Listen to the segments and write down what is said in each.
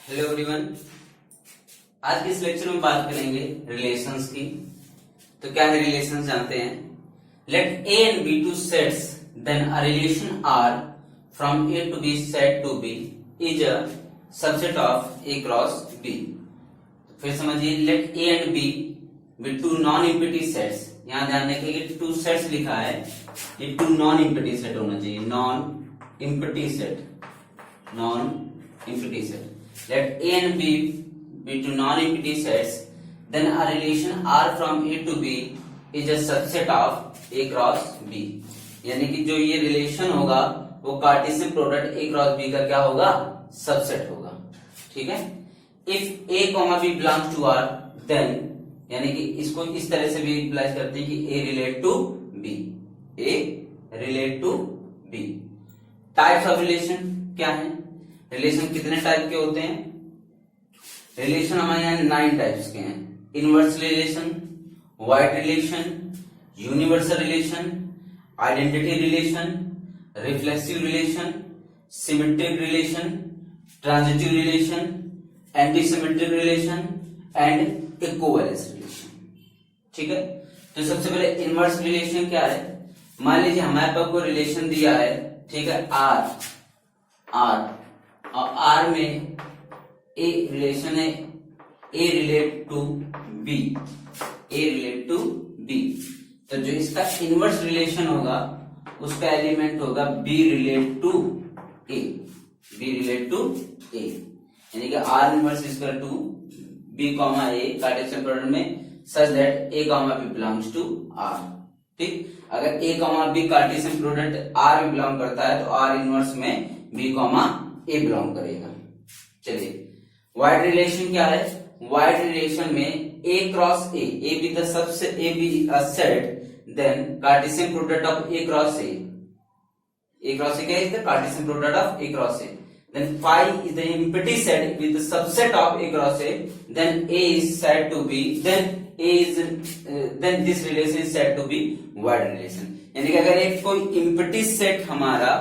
Hello everyone. आज के इस लेक्चर में बात करेंगे रिलेशंस की। तो क्या है रिलेशंस जानते हैं। Let A and B two sets then a relation R from A to B set to B is a subset of A cross B. फिर समझिए, let A and B with two non empty sets. यहां ध्यान रखिए कि two sets लिखा है, ये to non empty set होना चाहिए। Non empty set, non empty set. Let A and B be two non-empty sets, then a relation R from A to B is a subset of A cross B। यानी कि जो ये relation होगा वो Cartesian product A cross B का क्या होगा, subset होगा। ठीक है। If A, B belongs to R, then यानी कि इसको इस तरह से भी रिप्लाई करते हैं कि A relate to B, A relate to B। Types of relation क्या है, रिलेशन कितने टाइप के होते हैं। रिलेशन हमारे यहाँ 9 टाइप्स के हैं। Inverse relation, wide relation, universal relation, identity relation, reflexive relation, symmetric relation, transitive relation, anti symmetric relation and equivalence relation. ठीक है। तो सबसे पहले इनवर्स रिलेशन क्या है। मान लीजिए हमारे पास कोई रिलेशन दिया है, ठीक है, आर और आर में ए रिलेशन है, A relate to B, A relate to B. तो जो इसका इनवर्स रिलेशन होगा उसका एलिमेंट होगा B relate to A, B relate to A. यानी कि R inverse is equal to B comma A Cartesian product में such that A comma B belongs to R. ठीक। अगर A comma B Cartesian product R में belong करता है तो R inverse में बी कॉमा ए बिलोंग करेगा। चलिए, वाइड रिलेशन क्या है। वाइड रिलेशन में A cross A B the subset, A B a set, then Cartesian product of A cross A cross A क्या is the Cartesian product of A cross A, then phi is the empty set with the subset of A cross A, then A is said to be, then this relation is said to be void relation. यानी कि अगर एक कोई empty set हमारा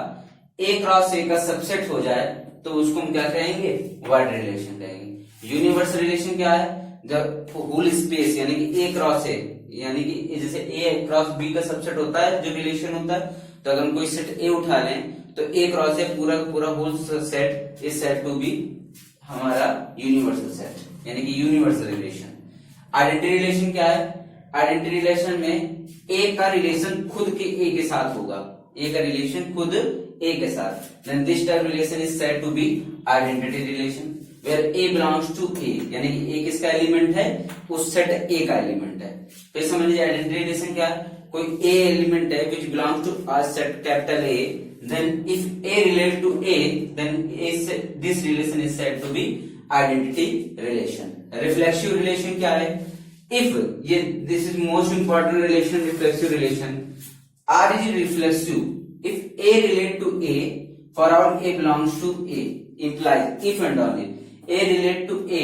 ए cross ए का subset हो जाए तो उसको हम क्या कहेंगे, वाइड रिलेशन कहेंगे। यूनिवर्सल रिलेशन क्या है, जब होल स्पेस यानी कि ए क्रॉस ए, यानी कि जैसे ए क्रॉस बी का सबसेट होता है जो रिलेशन होता है, तो अगर हम कोई सेट ए उठा लें तो ए क्रॉस ए पूरा whole set is set to B हमारा यूनिवर्सल सेट, यानी कि यूनिवर्सल रिलेशन। आइडेंटिटी रिलेशन क्या है। आइडेंटिटी रिलेशन में ए का रिलेशन खुद के ए के साथ होगा, ए का रिलेशन खुद ए के साथ, then this type relation is said to be identity relation where A belongs to A, यानी कि A किसका एलिमेंट है, उस सेट A का एलिमेंट है। फिर समझ लीजिए आइडेंटिटी रिलेशन क्या है, कोई A एलिमेंट है which belongs to a set capital A, then if A relate to A, then this relation is said to be identity relation। Reflexive relation क्या है। if ये this is most important relation, reflexive relation, R is reflexive if A relate to A for all A belongs to A, implies if and only A relate to A,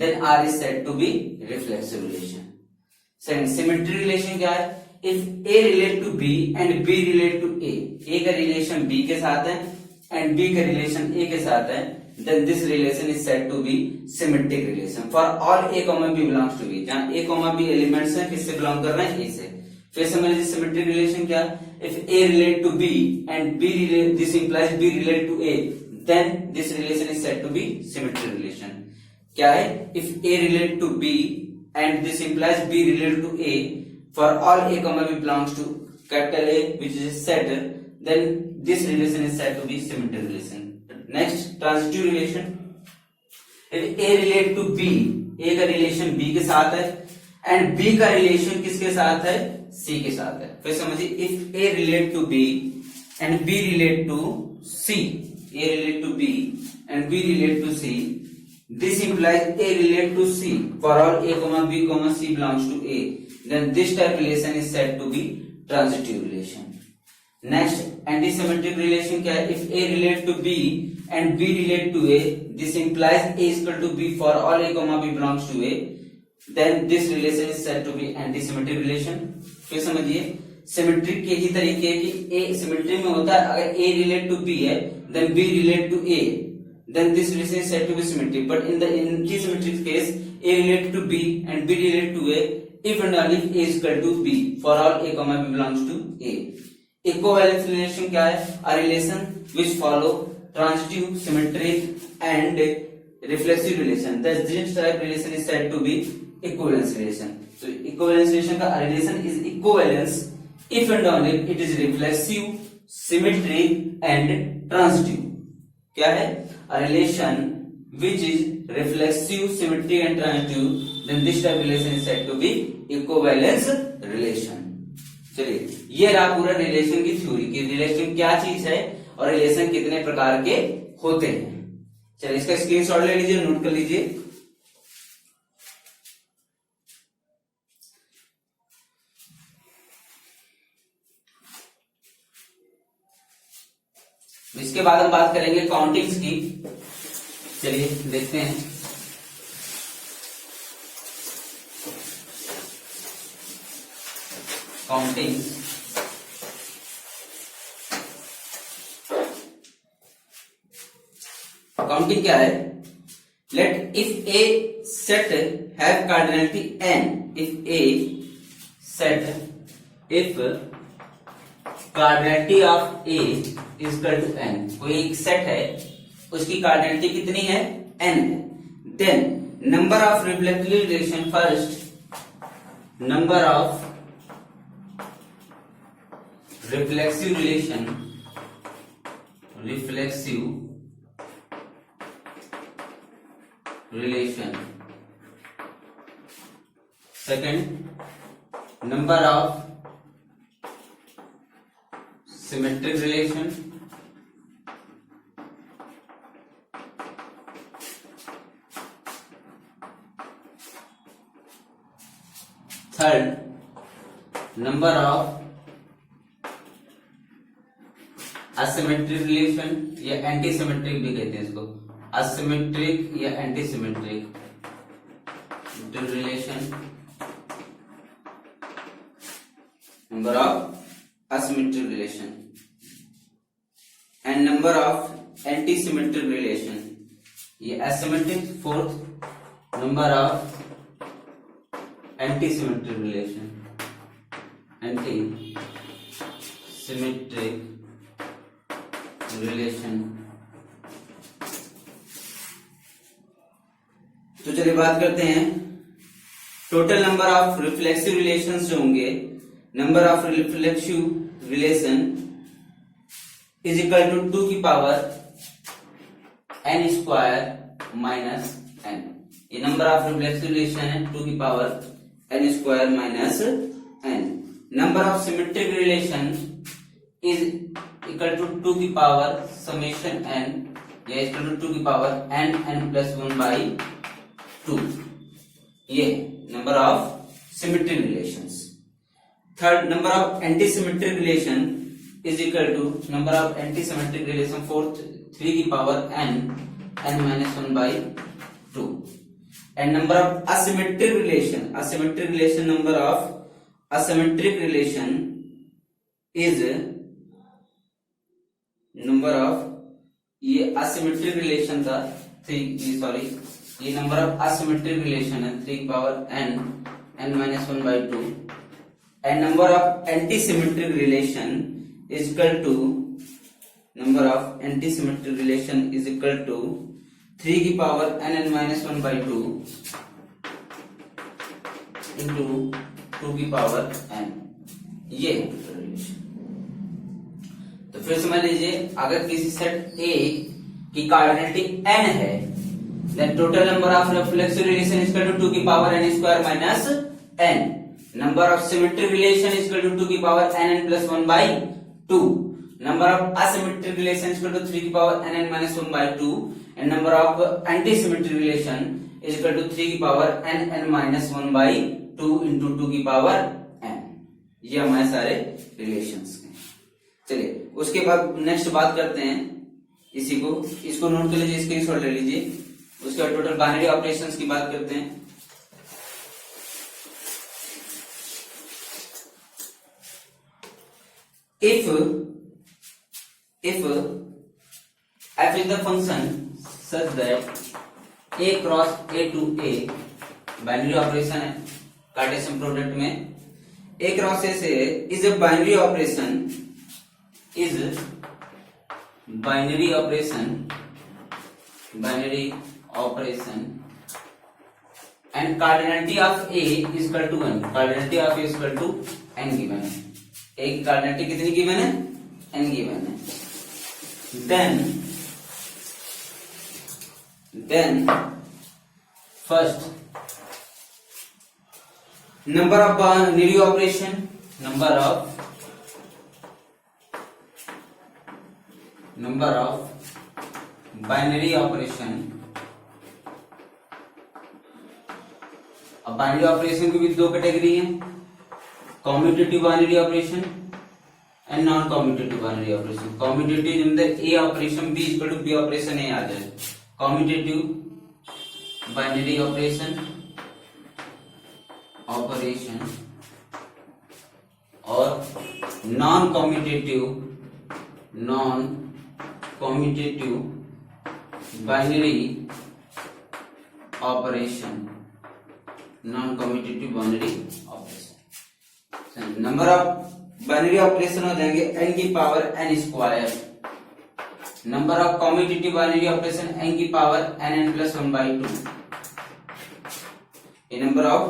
then R is said to be reflexive relation। Second, symmetry relation क्या है। if A relate to B and B relate to A, A का relation B के साथ है and B का relation A के साथ है, then this relation is said to be symmetric relation for all A, B belongs to B। जहाँ A, B elements हैं किससे बिलोंग कर रहे हैं, A से। फिर समझ लीजिए सिमेट्रिक रिलेशन क्या, if A relate to B and B relate, this implies B relate to A, then this relation is said to be symmetric relation। क्या है, if A relate to B and this implies B relate to A for all A, B belongs to capital A which is set, then this relation is said to be symmetric relation। Next, transitive relation। if A relate to B, A का relation B के साथ है and B का relation किसके साथ है, C के साथ है। फिर समझिए if A relate to B and B relate to C, A relate to B and B relate to C, this implies A relate to C for all A, B, C belongs to A, then this type relation is said to be transitive relation। Next, antisymmetric relation क्या है। if A relate to B and B relate to A, this implies A is equal to B for all A, B belongs to A, then this relation is said to be antisymmetric relation। फिर समझिए symmetric के ही तरीके की ए symmetry में होता है, अगर A relate to B है then B relate to A, then this relation is said to be symmetric. But in the anti-symmetric case, A related to B and B related to A, if and only if A is equal to B for all A comma B belongs to A. Equivalence relation क्या है? A relation which follow transitive, symmetric and reflexive relation. Thus this type relation is said to be equivalence relation. So equivalence relation का relation is equivalence if and only if it is reflexive, symmetric and transitive. क्या है? A relation which is reflexive, symmetric and transitive, then this type relation is said to be equivalence relation. चलिए ये रहा पूरा relation की theory कि relation क्या चीज है और रिलेशन कितने प्रकार के होते हैं. चलिए इसका स्क्रीनशॉट ले लीजिए, नोट कर लीजिए. इसके बाद हम बात करेंगे काउंटिंग्स की. चलिए देखते हैं. काउंटिंग्स. काउंटिंग क्या है? Let if A set have cardinality n, if A set if cardinality of A is equal to n, कोई एक सेट है उसकी कार्डिनलिटी कितनी है? n है. Then number of reflective relation, first number of reflexive relation, second number of symmetric relation, third number of asymmetric relation या anti-symmetric भी कहते हैं इसको, asymmetric या anti-symmetric relation, number of asymmetric relation and number of anti-symmetric relation, ये asymmetric. fourth number of anti-symmetric relation, तो चलिए बात करते हैं total number of reflexive relations जो होंगे. Number of reflexive relation is equal to 2 की power n square minus n. ये नंबर ऑफ रिफ्लेक्सिव रिलेशन है 2 की power n square minus n. Number of symmetric relation is equal to 2 की power summation n या equal to 2 की power n plus 1 by 2. ये number of symmetric relations. Third number of antisymmetric relation is equal to number of antisymmetric relation. Fourth 3 की power n minus 1 by 2. And number of asymmetric relation, number of asymmetric relation is number of, ये asymmetric relation था 3, sorry ये number of asymmetric relation है 3 की power n minus 1 by 2. And number of antisymmetric relation is equal to number of antisymmetric relation is equal to 3 की power n minus 1 by 2 into 2 की power n. ये relation. तो फिर समझ लीजिए अगर किसी सेट A की कार्डिनलिटी n है, then total number of reflexive relation is equal to 2 की power n square minus n. Number of symmetric relation is equal to 2 की power n plus 1 by 2. Number of asymmetric relation is equal to 3 की power n minus 1 by 2. And number of anti-symmetric relation is equal to 3 की power n minus 1 by 2 into 2 की power n. ये हमारे सारे relations हैं. चलिए उसके बाद नेक्स्ट बात करते हैं इसको नोट कर लीजिए, स्क्रीनशॉट ले लीजिए. उसके बाद टोटल बाइनरी ऑपरेशंस की बात करते हैं. if f is the function such that A cross A to A binary operation है कार्टेशियन प्रोडक्ट में। ए क्रॉस ए से is a binary operation, is binary operation and cardinality of A is equal to 1, cardinality of A is equal to n given है। A की cardinality कितनी given है? n given है। then first number of binary operation, number of binary operation. अब binary operation की भी दो category है, commutative binary operation and non commutative binary operation. Commutative अंदर A operation B equal to B operation A आ जाए, commutative binary operation और non commutative binary operation, non commutative binary operation. Number of binary operation हो जाएंगे n की power n square. Number of commutative binary operation n की power n plus 1/2। ये number of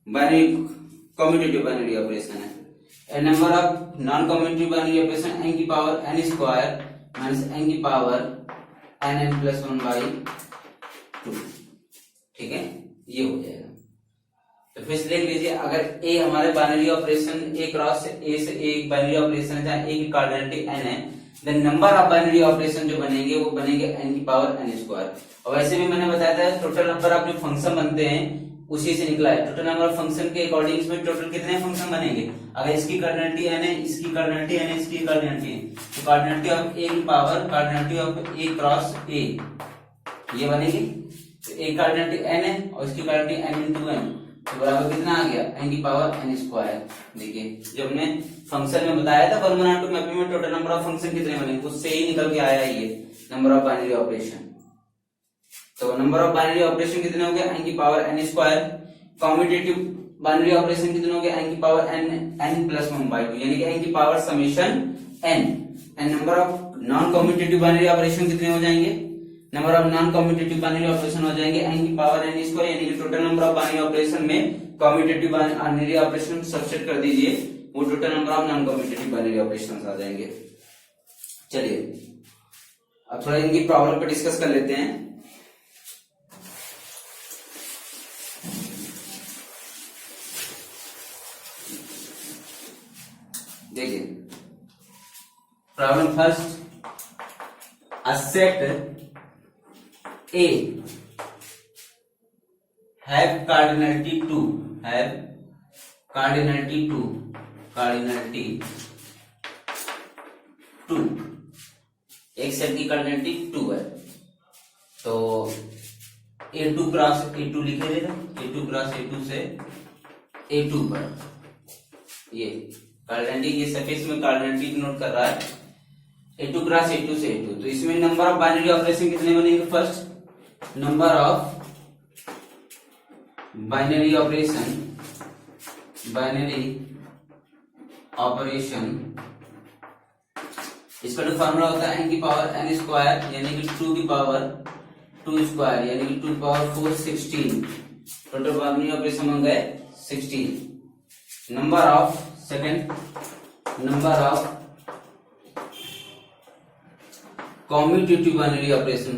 binary commutative binary operation है। Number of non commutative binary operation n की power n square minus n की power n plus 1/2। ठीक है, ये हो जाएगा। तो फिर से देख लीजिए, अगर a हमारे binary operation a cross a से एक बाइनरी ऑपरेशन है जहां a की कार्डिनलिटी n है, then number of binary operation जो बनेंगे वो बनेंगे n की पावर n स्क्वायर। और वैसे भी मैंने बताया था टोटल नंबर ऑफ जो फंक्शन बनते हैं उसी से निकला है। टोटल नंबर ऑफ फंक्शन के अकॉर्डिंग इसमें टोटल कितने फंक्शन बनेंगे? अगर इसकी कार्डिनलिटी n है, इसकी कार्डिनलिटी n है, इसकी कार्डिनलिटी है, तो कार्डिनलिटी ऑफ a की power cardinality of a cross a ये बनेगी। तो a कार्डिनलिटी n है और इसकी कार्डिनलिटी n इंटू n, तो बराबर कितना आ गया? n की पावर n स्क्वायर। देखिए जब हमने फंक्शन में बताया था 1/2 मैपिंग में टोटल नंबर ऑफ फंक्शन कितने बनेंगे, उससे ही निकल के आया ये नंबर ऑफ बाइनरी ऑपरेशन। तो नंबर ऑफ बाइनरी ऑपरेशन कितने हो गए? n की power n square. Commutative binary operation कितने हो गए? n की पावर n प्लस 1/2 यानी कि n की power summation n। And number of non commutative binary operation कितने हो जाएंगे? Number of non commutative binary operation हो जाएंगे n की पावर n स्क्वायर, यानी कि total number of binary operation में कॉम्यूटेटिव बाइनरी ऑपरेशन सबसेट कर दीजिए, वो total number of non commutative binary operation आ जाएंगे। चलिए अब थोड़ा इनकी प्रॉब्लम पे डिस्कस कर लेते हैं। देखिए problem first, a set A have cardinality 2, एक सेट की कार्डिनलिटी 2 है, तो A2 क्रॉस A2 लिखे देगा, A2 क्रॉस A2 से A2 पर ये कार्डिनलिटी, ये सरफेस में कार्डिनलिटी नोट कर रहा है A2 क्रॉस A2 से A2। तो इसमें नंबर ऑफ बाइनरी ऑपरेशन कितने बनेंगे? First number of binary operation इसका जो फॉर्मूला होता है n की पावर n स्क्वायर यानी कि 2 की पावर 2 स्क्वायर यानी कि 2 की पावर 4 16। टोटल बाइनरी ऑपरेशन बन गए 16। Number of second number of commutative binary operation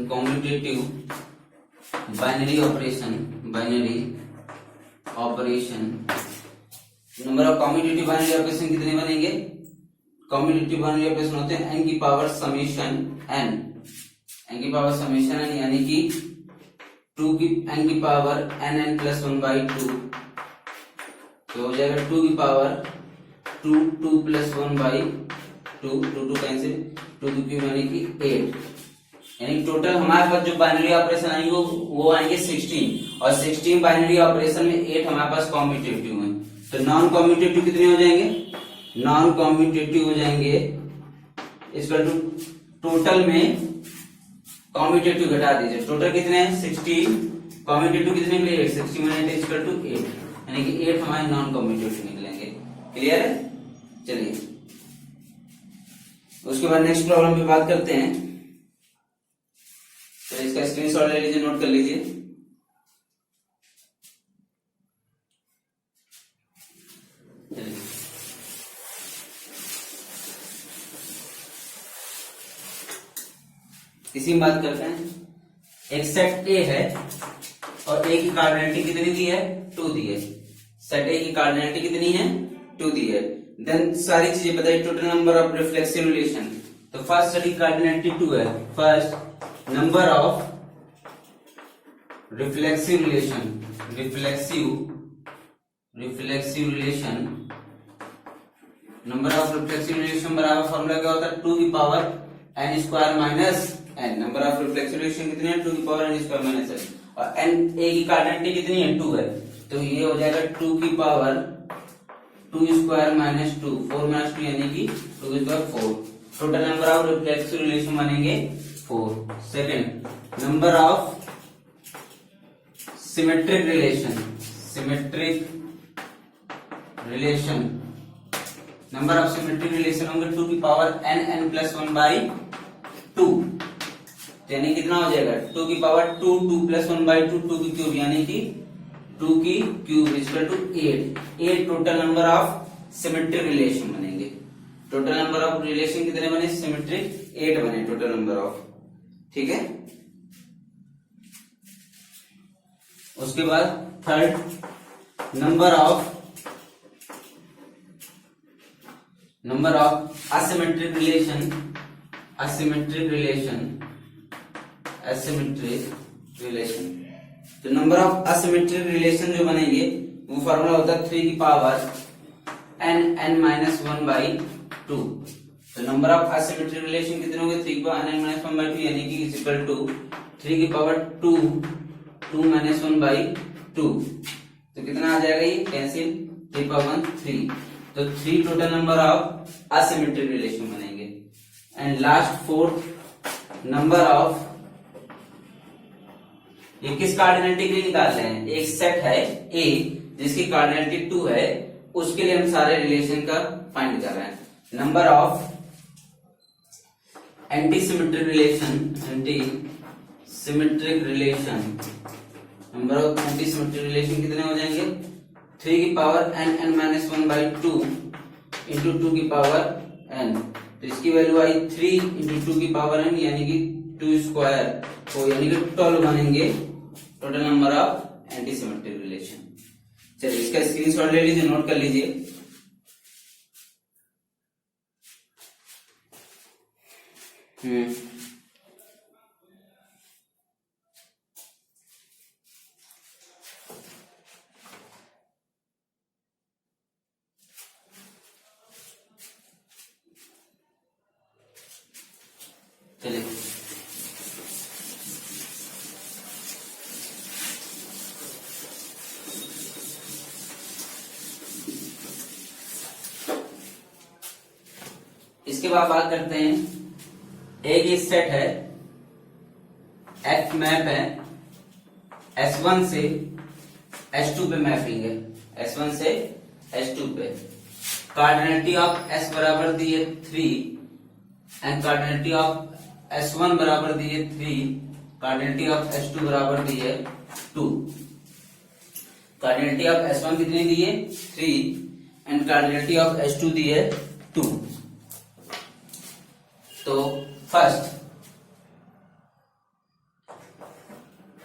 number of commutative binary operation कितने बनेंगे? कॉम्यूटेटिव बाइनरी ऑपरेशन होते हैं n की पावर समेशन n की पावर समेशन n यानी कि 2 की n की पावर n प्लस 1/2, तो हो जाएगा 2 की पावर 2 प्लस 1/2, 2 कैंसिल, 2 यानी कि 8, यानी टोटल हमारे पास जो बाइनरी ऑपरेशन आएंगे वो आएंगे 16, और 16 बाइनरी ऑपरेशन में 8 हमारे पास कॉम्यूटेटिव है। तो नॉन कॉम्यूटेटिव कितने हो जाएंगे? नॉन कॉम्यूटेटिव हो जाएंगे इक्वल टू टोटल में कॉम्यूटेटिव घटा दीजिए, टोटल कितने हैं 16, कॉम्यूटेटिव कितने निकले 8, 60 माइनस 8 इक्वल टू 8, यानी कि 8 हमारे नॉन कॉम्यूटेटिव निकलेंगे। क्लियर है? चलिए उसके बाद नेक्स्ट प्रॉब्लम पे बात करते हैं। तो इसका स्क्रीनशॉट ले लीजिए, नोट कर लीजिए। इसी में बात करते हैं। एक सेट ए है और ए की कार्डिनलिटी कितनी दी है 2 दी है। सेट ए की कार्डिनलिटी कितनी है 2 दी है। देन सारी चीजें बताइए, total number of reflexive relation. तो फर्स्ट सेट की कार्डिनलिटी 2 है, first number of reflexive relation, reflexive relation, number of reflexive relation बराबर फॉर्मूला क्या होता है 2 की power n square minus n। Number of reflexive relation कितनी है 2 की power n square minus n, और n a की कार्डिनलिटी कितनी है 2 है, तो ये हो जाएगा 2 की पावर 2 स्क्वायर माइनस 2, 4 माइनस 2 यानी कि 2 की power 4। Total number of reflexive relation बनेंगे 4। Second number of symmetric relation, number of symmetric relation होंगे 2 की पावर n प्लस 1 बाई 2, यानी कितना हो जाएगा 2 की पावर 2, 2 प्लस 1 बाई 2, 2 की क्यूब यानी कि 2 की cube equal to 8 total number of symmetric relation बनेंगे। टोटल नंबर ऑफ रिलेशन कितने बने सिमेट्रिक 8 बने टोटल नंबर ऑफ। ठीक है, उसके बाद third number of asymmetric relation, तो नंबर ऑफ असिमेट्रिक रिलेशन जो बनेंगे वो फॉर्मूला होता है 3 की पावर n माइनस 1 बाई 2। तो नंबर ऑफ असिमेट्रिक रिलेशन कितने होंगे 3 की पावर n माइनस 1 बाई 2 यानी कि इज इक्वल टू 3 की पावर 2 माइनस 1 बाई 2। तो कितना आ जाएगा ये कैंसिल, 3 पावर 3, तो 3 total number of asymmetric relation बनेंगे। And last fourth number of, ये किस कार्डिनलिटी के लिए निकाल रहे हैं, एक सेट है ए जिसकी कार्डिनलिटी 2 है, उसके लिए हम सारे रिलेशन का फाइंड कर रहे हैं। Number of antisymmetric relation, number of antisymmetric relation कितने हो जाएंगे 3 की power n minus 1 by 2 into 2 की पावर n, तो इसकी वैल्यू आई 3 इंटू 2 की पावर n यानी कि 2 स्क्वायर, तो यानी कि 12 बनेंगे total number of antisymmetric relation. चलिए इसका स्क्रीनशॉट ले लीजिए, नोट कर लीजिए। चलिए इसके बाद बात करते हैं, एक ही सेट है, F मैप है, S1 से S2 पे मैपिंग है, S1 से S2 पे। कार्डिनलिटी ऑफ S बराबर दी है 3 एंड कार्डिनलिटी ऑफ S1 बराबर दी है 3, कार्डिनलिटी ऑफ S2 बराबर दी है 2। कार्डिनलिटी ऑफ S1 कितनी दी है 3 एंड कार्डिनलिटी ऑफ S2 दी है 2। तो first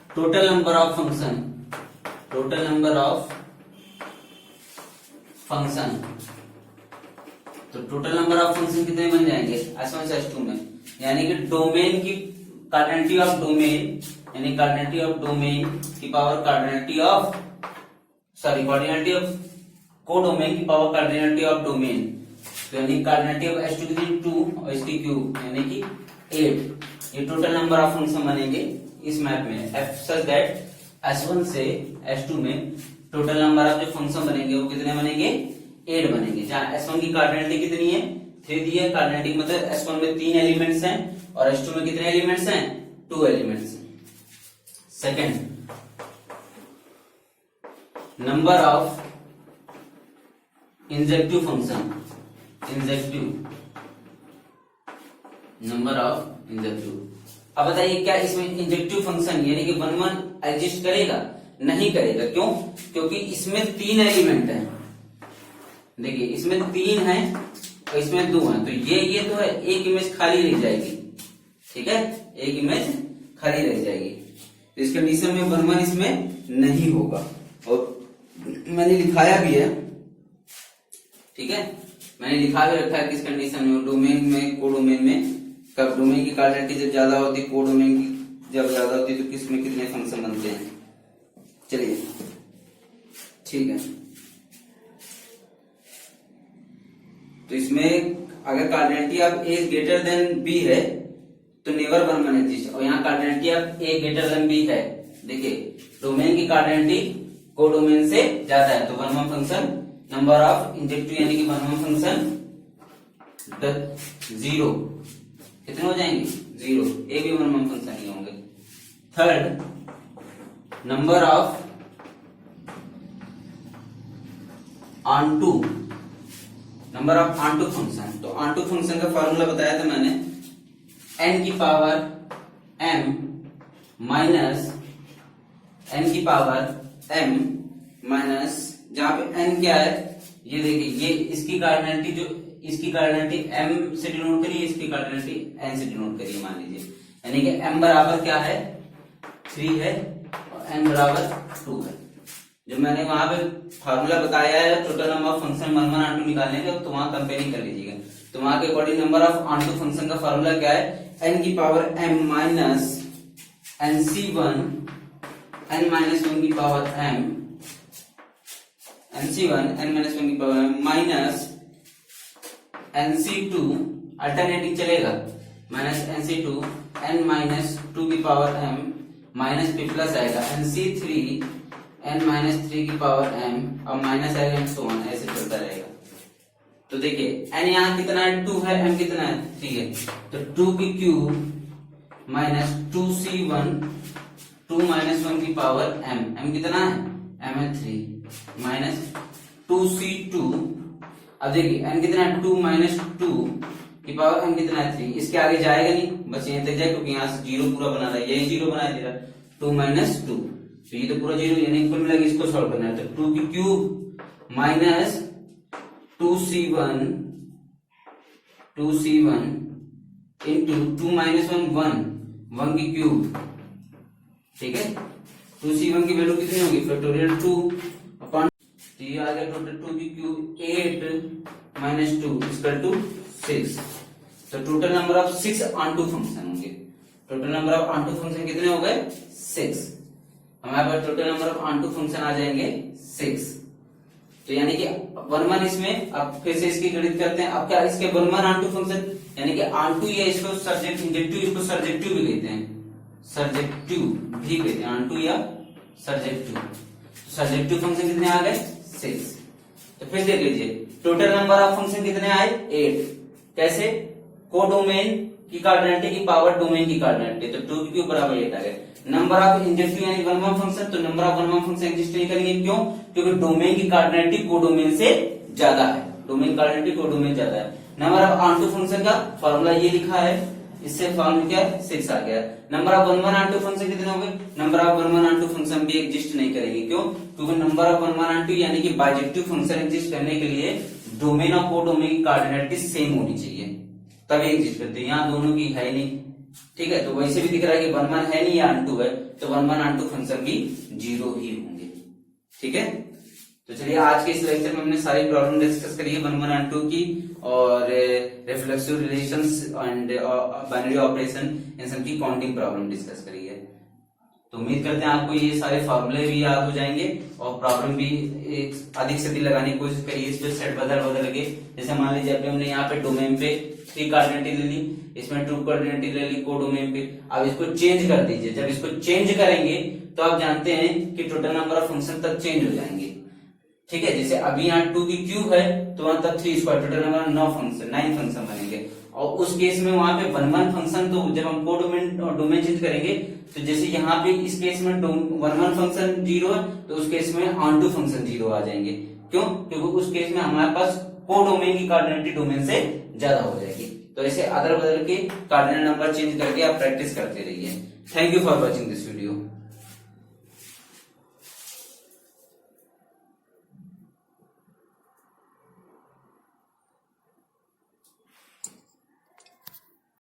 total number of function, तो टोटल नंबर ऑफ फंक्शन कितने बन जाएंगे S1 से S2 में, यानी कि डोमेन की कार्डिनलिटी ऑफ डोमेन, यानी कार्डिनलिटी ऑफ डोमेन की पावर कार्डिनलिटी ऑफ कोडोमेन की पावर कार्डिनलिटी ऑफ डोमेन, तो यानी कार्डिनलिटी ऑफ S2 कितनी 2 और इसकी क्यूब यानी कि 8। ये टोटल नंबर ऑफ फंक्शन बनेंगे इस मैप में F सच दैट S1 से S2 में टोटल नंबर ऑफ जो फंक्शन बनेंगे वो कितने बनेंगे 8 बनेंगे। जहां S1 की कार्डिनलिटी कितनी है 3 दी है, कार्डिनलिटी मतलब S1 में 3 एलिमेंट्स हैं और S2 में कितने एलिमेंट्स हैं 2 एलिमेंट्स हैं। Second, number of injective function, number of injective. अब बताइए क्या इसमें इंजेक्टिव फंक्शन यानी कि 1 1 एग्जिस्ट करेगा? नहीं करेगा। क्यों? क्योंकि इसमें 3 एलिमेंट हैं। देखिए इसमें 3 है और इसमें 2 है, तो ये तो है, एक इमेज खाली रह जाएगी। ठीक है, एक इमेज खाली रह जाएगी। तो इस कंडीशन में 1 1 इसमें नहीं होगा और मैंने लिखाया भी है। ठीक है, मैंने लिखा भी रखा है किस कंडीशन में, डोमेन में, कोडोमेन में। कब डोमेन की कार्डिनलिटी जब ज्यादा होती है, कोडोमेन की जब ज्यादा होती है, तो किस में कितने फंक्शन बनते हैं। चलिए ठीक है, तो इसमें अगर कार्डिनलिटी अब ए ग्रेटर देन बी है तो नेवर 1 1 एग्जिस्ट, और यहाँ कार्डिनलिटी अब ए ग्रेटर देन बी है। देखिए डोमेन की कार्डिनलिटी कोडोमेन से ज्यादा है, तो 1 1 फंक्शन, नंबर ऑफ इंजेक्टिव यानी कि 1 1 फंक्शन 0। कितने हो जाएंगे? 0। ए भी 1 1 फंक्शन ही होंगे। Third, number of onto, number of onto function. तो ऑनटू फंक्शन का फॉर्मूला बताया था मैंने, n की पावर m माइनस n की पावर m माइनस, जहां पे n क्या है ये देखिए, ये इसकी कार्डिनलिटी, जो इसकी कार्डिनलिटी m से डिनोट करिए, इसकी कार्डिनलिटी n से डिनोट करिए मान लीजिए, यानी कि m बराबर क्या है 3 है और n बराबर 2 है। जो मैंने वहां पे फार्मूला बताया है total number of function 1 1 onto निकालने का, तो वहां कंपेयरिंग कर लीजिएगा। तो वहां के according number of onto function का फार्मूला क्या है, n की power m minus nc1 n minus 1 की power m, nc1 n minus 1 की power m minus nc2, alternative चलेगा, माइनस nc2 n माइनस 2 की पावर m माइनस पे plus आएगा nc3 n माइनस 3 की पावर m और माइनस आएगा एंड सो ऑन, ऐसे चलता रहेगा। तो देखिए n यहाँ कितना है 2 है, m कितना है 3 है, तो 2 की क्यूब माइनस 2c1 2 माइनस 1 की पावर m कितना है m है 3 माइनस 2c2। अब देखिए n कितना है 2 माइनस 2 की पावर m कितना है 3, इसके आगे जाएगा नहीं, बस यहीं तक जाए, क्योंकि यहाँ से 0 पूरा बना रहा है, यही 0 बना दे रहा है, 2 माइनस 2, तो ये तो पूरा 0, यानी कुल मिला के इसको सॉल्व करना है। तो 2 की cube minus 2c1 into 2 minus 1 की क्यूब। ठीक है, 2c1 की वैल्यू कितनी होगी, फैक्टोरियल 2 अपॉन, तो ये आ गया टोटल 2 की क्यूब 8 माइनस 2 इक्वल टू 6। तो total number of 6 onto function होंगे। Total number of onto function कितने हो गए 6। हमारे पास total number of onto function आ जाएंगे 6। तो यानी कि 1 1 इसमें, अब फिर से इसकी गणित करते हैं। अब क्या इसके 1 1 ऑनटू फंक्शन यानी कि ऑनटू, या इसको सब्जेक्ट इंजेक्टिव, इसको सर्जेक्टिव भी कहते हैं, सर्जेक्टिव भी कहते हैं, ऑनटू या सर्जेक्टिव। सर्जेक्टिव फंक्शन कितने आ गए 6। तो फिर देख लीजिए टोटल नंबर ऑफ फंक्शन कितने आए 8। कैसे, कोडोमेन की कार्डिनलिटी की पावर डोमेन की कार्डिनलिटी, तो 2 की क्यूब बराबर 8 आ गए। नंबर ऑफ इंजेक्टिव यानी 1 1 फंक्शन, तो नंबर ऑफ 1 1 फंक्शन एग्जिस्ट नहीं करेंगे, क्यों, क्योंकि डोमेन की कार्डिनलिटी कोडोमेन से ज्यादा है, डोमेन कार्डिनलिटी कोडोमेन ज्यादा है। नंबर ऑफ ऑनटू फंक्शन का फॉर्मूला ये लिखा है, इससे फॉर्मूला क्या है 6 आ गया। नंबर ऑफ 1 1 ऑनटू फंक्शन कितने होंगे, नंबर ऑफ 1 1 ऑनटू फंक्शन भी एग्जिस्ट नहीं करेंगे, क्यों, क्योंकि नंबर ऑफ 1 1 ऑनटू यानी कि बाइजेक्टिव फंक्शन एग्जिस्ट करने के लिए डोमेन और कोडोमेन की कार्डिनलिटी सेम होनी चाहिए, तभी एग्जिस्ट करते हैं। यहाँ दोनों की है नहीं। ठीक है, तो वैसे भी दिख रहा है कि 1 1 है नहीं या ऑनटू है, तो 1 1 ऑनटू फंक्शन भी 0 ही होंगे। ठीक है, तो चलिए आज के इस लेक्चर में हमने सारी प्रॉब्लम डिस्कस करी है 1 1 ऑनटू की, और reflexive relations and binary operation, इन सब की काउंटिंग प्रॉब्लम डिस्कस करी है। तो उम्मीद करते हैं आपको ये सारे फॉर्मूले भी याद हो जाएंगे और प्रॉब्लम भी अधिक से अधिक लगाने की कोशिश करिए। इस पे सेट बदल के, जैसे मान लीजिए अभी हमने यहाँ पे डोमेन पे 3 कार्डिनलिटी ले ली, इसमें 2 कार्डिनलिटी ले ली कोडोमेन पे। अब इसको चेंज कर दीजिए, जब इसको चेंज करेंगे तो आप जानते हैं कि टोटल नंबर ऑफ फंक्शन तब चेंज हो जाएंगे। ठीक है, जैसे अभी यहाँ 2 की क्यूब है तो वहां तब 3 स्क्वायर, टोटल नंबर 9 फंक्शन बनेंगे। और उस केस में वहां पे वन वन फंक्शन, तो जब हम डोमेन चेंज करेंगे तो जैसे यहाँ पे इस केस में वन वन फंक्शन 0 है, तो उस केस में ऑन टू फंक्शन 0 आ जाएंगे। क्यों? क्योंकि उस केस में हमारे पास को डोमेन की कार्डिनलिटी डोमेन से ज्यादा हो जाएगी। तो ऐसे अदल बदल के कार्डिनल नंबर चेंज करके आप प्रैक्टिस करते रहिए। Thank you for watching this video.